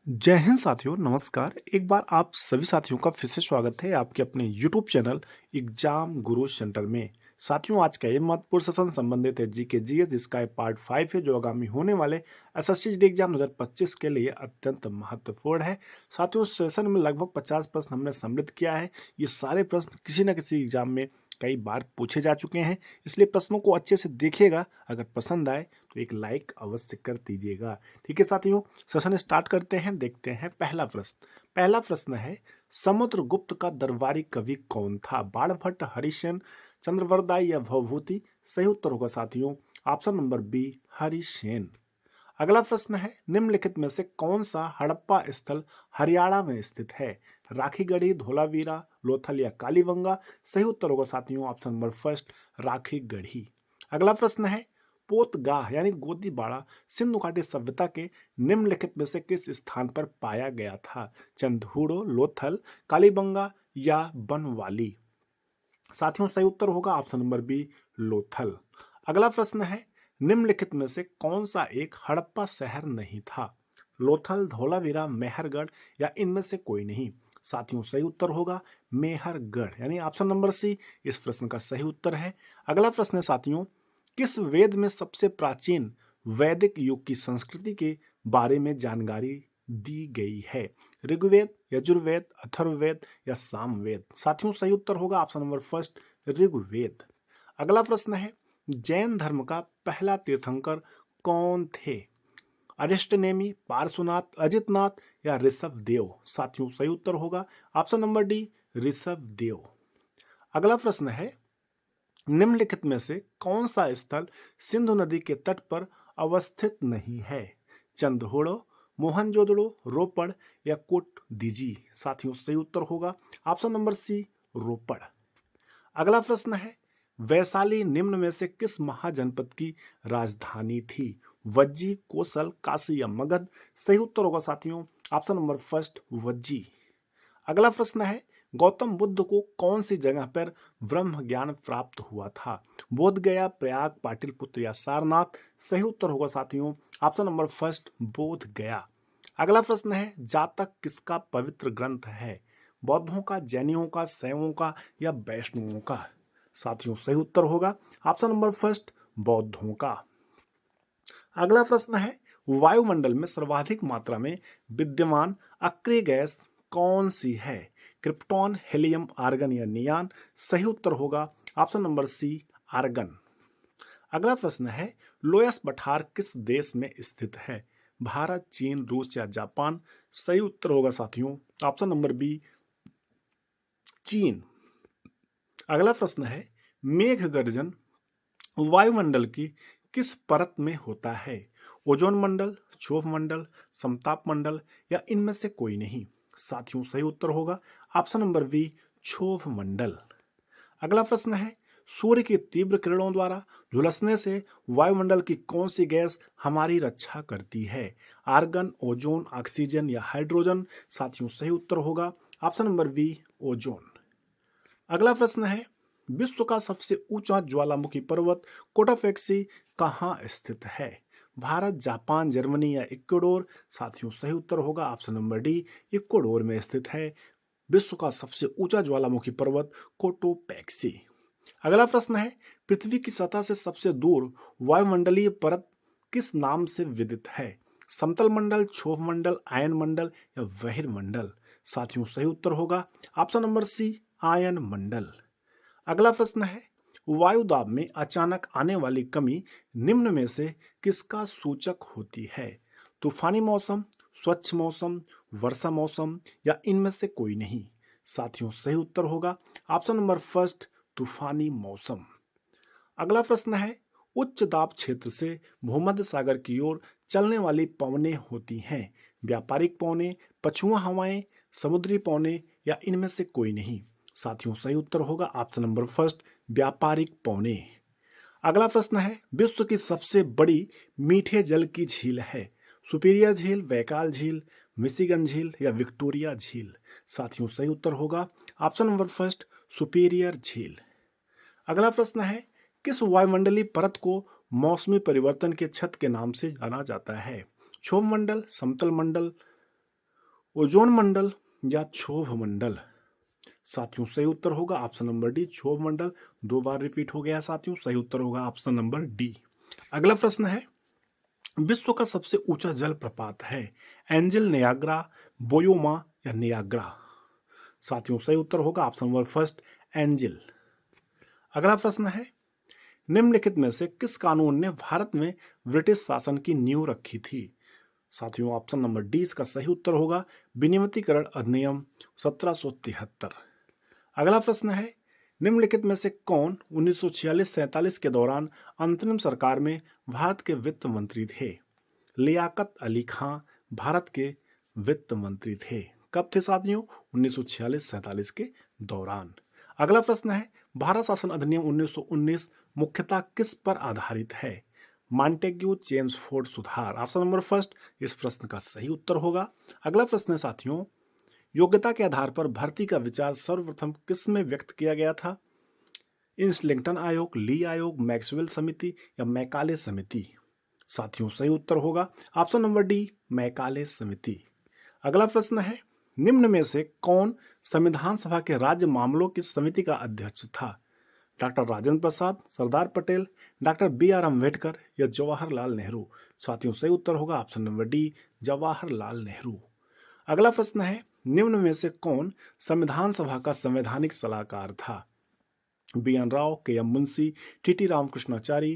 जय हिंद साथियों, नमस्कार। एक बार आप सभी साथियों का फिर से स्वागत है आपके अपने यूट्यूब चैनल एग्जाम गुरु सेंटर में। साथियों, आज का ये महत्वपूर्ण सेशन संबंधित है जीके जीएस, जिसका पार्ट 5 है, जो आगामी होने वाले एसएससी एग्जाम 2025 के लिए अत्यंत महत्वपूर्ण है। साथियों, सेशन में लगभग 50 प्रश्न हमने सम्मिलित किया है। ये सारे प्रश्न किसी न किसी एग्जाम में कई बार पूछे जा चुके हैं, इसलिए प्रश्नों को अच्छे से देखिएगा। अगर पसंद आए तो एक लाइक अवश्य कर दीजिएगा। ठीक है साथियों, सेशन स्टार्ट करते हैं। देखते हैं पहला प्रश्न है, समुद्रगुप्त का दरबारी कवि कौन था? बाणभट्ट, हरिसेन, चंद्रवरदाई या भवभूति? सही उत्तर होगा साथियों ऑप्शन नंबर बी, हरिसेन। अगला प्रश्न है, निम्नलिखित में से कौन सा हड़प्पा स्थल हरियाणा में स्थित है? राखीगढ़ी, धोलावीरा, लोथल या कालीबंगा? सही उत्तर होगा साथियों ऑप्शन नंबर फर्स्ट, राखीगढ़ी। अगला प्रश्न है, पोतगाह यानी गोदीबाड़ा सिंधु घाटी सभ्यता के निम्नलिखित में से किस स्थान पर पाया गया था? चंदहूड़ो, लोथल, कालीबंगा या बनवाली? साथियों, सही उत्तर होगा ऑप्शन नंबर बी, लोथल। अगला प्रश्न है, निम्नलिखित में से कौन सा एक हड़प्पा शहर नहीं था? लोथल, धौलावीरा, मेहरगढ़ या इनमें से कोई नहीं? साथियों, सही उत्तर होगा मेहरगढ़ यानी ऑप्शन नंबर सी इस प्रश्न का सही उत्तर है। अगला प्रश्न है साथियों, किस वेद में सबसे प्राचीन वैदिक युग की संस्कृति के बारे में जानकारी दी गई है? ऋग्वेद, यजुर्वेद, अथर्ववेद या सामवेद? साथियों, सही उत्तर होगा ऑप्शन नंबर फर्स्ट, ऋग्वेद। अगला प्रश्न है, जैन धर्म का पहला तीर्थंकर कौन थे? अरिष्टनेमी, पार्श्वनाथ, अजितनाथ या ऋषभ देव? साथियों, सही उत्तर होगा option number D, Rishabh Dev. अगला प्रश्न है, निम्नलिखित में से कौन सा स्थल सिंधु नदी के तट पर अवस्थित नहीं है? चंदहूड़ो, मोहनजोदड़ो, रोपड़ या कोटदीजी? साथियों, सही उत्तर होगा ऑप्शन नंबर सी, रोपड़। अगला प्रश्न है, वैशाली निम्न में से किस महाजनपद की राजधानी थी? वज्जी, कोसल, काशी या मगध? सही उत्तर होगा साथियों ऑप्शन नंबर फर्स्ट, वज्जी। अगला प्रश्न है, गौतम बुद्ध को कौन सी जगह पर ब्रह्म ज्ञान प्राप्त हुआ था? बोध गया, प्रयाग, पाटलिपुत्र या सारनाथ? सही उत्तर होगा साथियों ऑप्शन नंबर फर्स्ट, बोध गया। अगला प्रश्न है, जातक किसका पवित्र ग्रंथ है? बौद्धों का, जैनियों का, शैवों का या वैष्णवों का? साथियों, सही उत्तर होगा ऑप्शन नंबर फर्स्ट, बौद्धों का। अगला प्रश्न है, वायुमंडल में सर्वाधिक मात्रा में विद्यमान अक्रिय गैस कौन सी है? क्रिप्टॉन, हीलियम, आर्गन या नियान? सही उत्तर होगा ऑप्शन नंबर सी, आर्गन। अगला प्रश्न है, लोयस पठार किस देश में स्थित है? भारत, चीन, रूस या जापान? सही उत्तर होगा साथियों ऑप्शन नंबर बी, चीन। अगला प्रश्न है, मेघ गर्जन वायुमंडल की किस परत में होता है? ओजोन मंडल, क्षोभ मंडल, समताप मंडल या इनमें से कोई नहीं? साथियों, सही उत्तर होगा ऑप्शन नंबर बी, क्षोभ मंडल। अगला प्रश्न है, सूर्य की तीव्र किरणों द्वारा झुलसने से वायुमंडल की कौन सी गैस हमारी रक्षा करती है? आर्गन, ओजोन, ऑक्सीजन या हाइड्रोजन? साथियों, सही उत्तर होगा ऑप्शन नंबर बी, ओजोन। अगला प्रश्न है, विश्व का सबसे ऊंचा ज्वालामुखी पर्वत कोटाफेक्सी कहाँ स्थित है? भारत, जापान, जर्मनी या इक्वाडोर? साथियों, सही उत्तर होगा ऑप्शन नंबर डी, इक्वाडोर में स्थित है विश्व का सबसे ऊंचा ज्वालामुखी पर्वत कोटोपैक्सी। अगला प्रश्न है, पृथ्वी की सतह से सबसे दूर वायुमंडलीय परत किस नाम से विदित है? समतल मंडल, क्षोभ मंडल, आयन मंडल या बहिर्मंडल? साथियों, सही उत्तर होगा ऑप्शन नंबर सी, आयन मंडल। अगला प्रश्न है, वायुदाब में अचानक आने वाली कमी निम्न में से किसका सूचक होती है? तूफानी मौसम, स्वच्छ मौसम, वर्षा मौसम या इनमें से कोई नहीं? साथियों, सही उत्तर होगा ऑप्शन नंबर फर्स्ट, तूफानी मौसम। अगला प्रश्न है, उच्च दाब क्षेत्र से भूमध्य सागर की ओर चलने वाली पवनें होती हैं? व्यापारिक पवनें, पछुआ हवाएं, समुद्री पवनें या इनमें से कोई नहीं? साथियों, सही उत्तर होगा ऑप्शन नंबर फर्स्ट, व्यापारिक पवनें। अगला प्रश्न है, विश्व की सबसे बड़ी मीठे जल की झील है? सुपीरियर झील, बैकाल झील, मिशिगन झील या विक्टोरिया झील? साथियों, सही उत्तर होगा ऑप्शन नंबर फर्स्ट, सुपीरियर झील। अगला प्रश्न है, किस वायुमंडलीय परत को मौसमी परिवर्तन के छत के नाम से जाना जाता है? क्षोभ मंडल, समतल मंडल, ओजोन मंडल या क्षोभ मंडल? साथियों सही उत्तर होगा ऑप्शन नंबर डी, क्षोभ मंडल। 2 बार रिपीट हो गया साथियों, सही उत्तर होगा ऑप्शन नंबर डी। अगला प्रश्न है, विश्व का सबसे ऊंचा जलप्रपात है एंजल, नियाग्रा, बोयोमा या नियाग्रा? साथियों सही उत्तर होगा ऑप्शन नंबर फर्स्ट, एंजल। अगला प्रश्न है, निम्नलिखित में से किस कानून ने भारत में ब्रिटिश शासन की नींव रखी थी? साथियों ऑप्शन नंबर डी इसका सही उत्तर होगा, विनियमितीकरण अधिनियम 1773। अगला प्रश्न है, निम्नलिखित में से कौन 1946-47 के दौरान अंतरिम सरकार में भारत के वित्त मंत्री थे? लियाकत अली खां भारत के वित्त मंत्री थे। कब थे साथियों? 1946-47 के दौरान। अगला प्रश्न है, भारत शासन अधिनियम 1919 मुख्यतः किस पर आधारित है? मॉन्टेग्यू चेम्सफोर्ड सुधार? ऑप्शन नंबर फर्स्ट इस प्रश्न का सही उत्तर होगा। अगला प्रश्न है साथियों, योग्यता के आधार पर भर्ती का विचार सर्वप्रथम किस में व्यक्त किया गया था? इंसलिंगटन आयोग, ली आयोग, मैक्सवेल समिति या मैकाले समिति? साथियों सही उत्तर होगा ऑप्शन नंबर डी, मैकाले समिति। अगला प्रश्न है, निम्न में से कौन संविधान सभा के राज्य मामलों की समिति का अध्यक्ष था? Doctor Rajendra Prasad, Sardar Patel, doctor B R. Ambedkar या जवाहरलाल नेहरू? साथियों सही उत्तर होगा option number D, Jawaharlal Nehru. अगला प्रश्न है, निम्न में से कौन संविधान सभा का संवैधानिक सलाहकार था? B N. Rao, K M. Munshi, T T. Ramakrishnachari,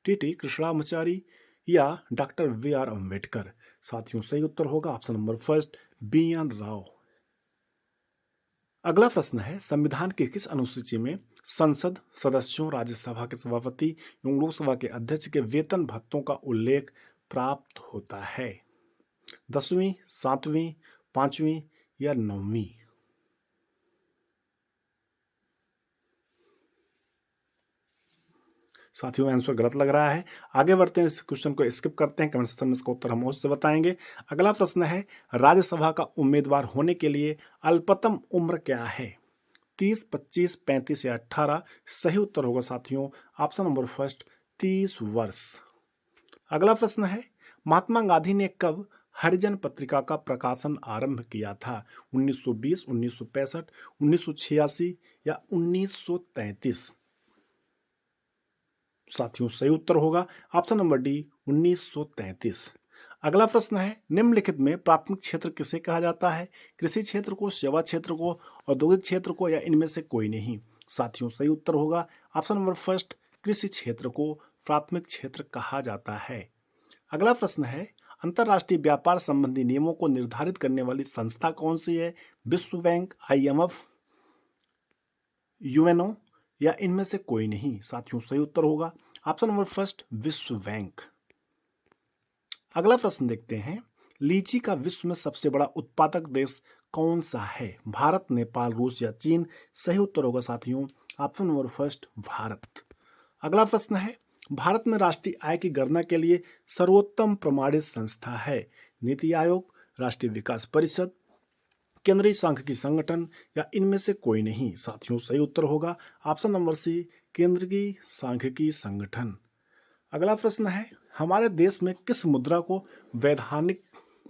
T T. Krishnamachari या डॉक्टर बी.आर. अम्बेडकर? साथियों सही उत्तर होगा option number first, B N. Rao. अगला प्रश्न है, संविधान की किस अनुसूची में संसद सदस्यों, राज्यसभा के सभापति एवं लोकसभा के अध्यक्ष के वेतन भत्तों का उल्लेख प्राप्त होता है? 10वीं, 7वीं, 5वीं या 9वीं? साथियों आंसर गलत लग रहा है, आगे बढ़ते हैं, इस क्वेश्चन को स्किप करते हैं, कमेंट सेक्शन में इसका उत्तर हम उससे बताएंगे। अगला प्रश्न है, राज्यसभा का उम्मीदवार होने के लिए अल्पतम उम्र क्या है? 30, 25, 35 या 18? सही उत्तर होगा साथियों ऑप्शन नंबर फर्स्ट, 30 वर्ष। अगला प्रश्न है, महात्मा गांधी ने कब हरिजन पत्रिका का प्रकाशन आरंभ किया था? 1920, 1965, 1986 या 1933? साथियों सही उत्तर होगा ऑप्शन नंबर डी, 1933। अगला प्रश्न है, निम्नलिखित में प्राथमिक क्षेत्र किसे कहा जाता है? कृषि क्षेत्र को, सेवा क्षेत्र को, औद्योगिक क्षेत्र को या इनमें से कोई नहीं? साथियों सही उत्तर होगा ऑप्शन नंबर फर्स्ट, कृषि क्षेत्र को प्राथमिक क्षेत्र कहा जाता है। अगला प्रश्न है, अंतरराष्ट्रीय व्यापार संबंधी नियमों को निर्धारित करने वाली संस्था कौन सी है? विश्व बैंक, IMF, यूएनओ या इनमें से कोई नहीं? साथियों सही उत्तर होगा ऑप्शन नंबर फर्स्ट, विश्व बैंक। अगला प्रश्न देखते हैं, लीची का विश्व में सबसे बड़ा उत्पादक देश कौन सा है? भारत, नेपाल, रूस या चीन? सही उत्तर होगा साथियों ऑप्शन नंबर फर्स्ट, भारत। अगला प्रश्न है, भारत में राष्ट्रीय आय की गणना के लिए सर्वोत्तम प्रमाणित संस्था है? नीति आयोग, राष्ट्रीय विकास परिषद, केंद्रीय सांख्यिकी संगठन या इनमें से कोई नहीं? साथियों सही उत्तर होगा ऑप्शन नंबर सी, केंद्रीय सांख्यिकी संगठन। अगला प्रश्न है, हमारे देश में किस मुद्रा को वैधानिक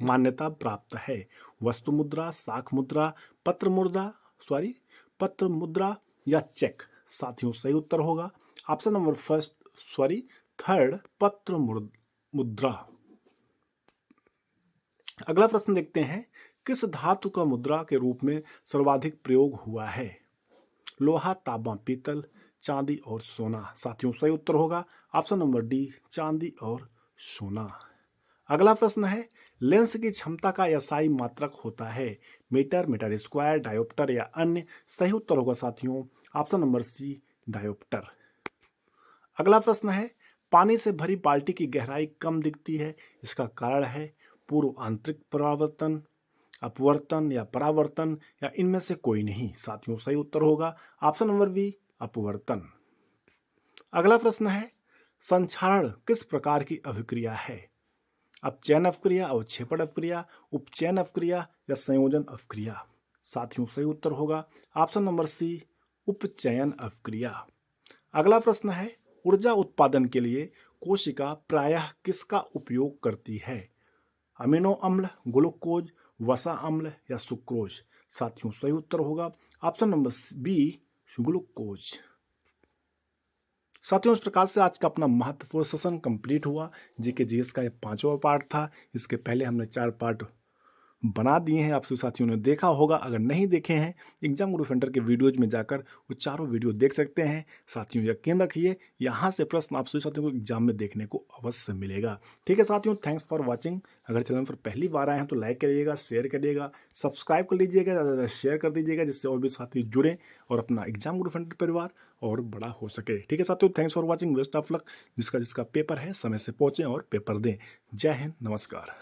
मान्यता प्राप्त है? वस्तु मुद्रा, साख मुद्रा, पत्र मुद्रा या चेक? साथियों सही उत्तर होगा ऑप्शन नंबर फर्स्ट, थर्ड, पत्र मुद्रा। अगला प्रश्न देखते हैं, किस धातु का मुद्रा के रूप में सर्वाधिक प्रयोग हुआ है? लोहा, तांबा, पीतल, चांदी और सोना? साथियों सही उत्तर होगा ऑप्शन नंबर डी, चांदी और सोना। अगला प्रश्न है, लेंस की क्षमता का एसआई मात्रक होता है? मीटर, मीटर स्क्वायर, डायोप्टर या अन्य? सही उत्तर होगा साथियों ऑप्शन नंबर सी, डायोप्टर। अगला प्रश्न है, पानी से भरी बाल्टी की गहराई कम दिखती है, इसका कारण है पूर्व आंतरिक परावर्तन, अपवर्तन या परावर्तन या इनमें से कोई नहीं? साथियों सही उत्तर होगा ऑप्शन नंबर बी, अपवर्तन। अगला प्रश्न है, संक्षारण किस प्रकार की अभिक्रिया है? अपचयन अभिक्रिया, अवक्षेपण अभिक्रिया, उपचयन अभिक्रिया या संयोजन अभिक्रिया? साथियों सही उत्तर होगा ऑप्शन नंबर सी, उपचयन अभिक्रिया। अगला प्रश्न है, ऊर्जा उत्पादन के लिए कोशिका प्रायः किसका उपयोग करती है? अमीनो अम्ल, ग्लूकोज, वसा अम्ल या सुक्रोज? साथियों सही उत्तर होगा ऑप्शन नंबर बी, ग्लूकोज। साथियों इस प्रकार से आज का अपना महत्वपूर्ण सेशन कंप्लीट हुआ। जीके जीएस का ये 5वां पार्ट था। इसके पहले हमने 4 पार्ट बना दिए हैं, आप सभी साथियों ने देखा होगा। अगर नहीं देखे हैं, एग्जाम गुरु सेंटर के वीडियोज में जाकर वो चारों वीडियो देख सकते हैं। साथियों यकीन रखिए यहाँ से प्रश्न आप सभी साथियों को एग्जाम में देखने को अवश्य मिलेगा। ठीक है साथियों, थैंक्स फॉर वॉचिंग। अगर चैनल पर पहली बार आए हैं तो लाइक करिएगा, शेयर करिएगा, सब्सक्राइब कर लीजिएगा, ज़्यादा ज़्यादा शेयर कर दीजिएगा, जिससे और भी साथी जुड़े और अपना एग्जाम गुरु सेंटर परिवार और बड़ा हो सके। ठीक है साथियों, thanks for watching, best of luck. जिसका जिसका पेपर है समय से पहुंचे और पेपर दें। जय हिंद, नमस्कार।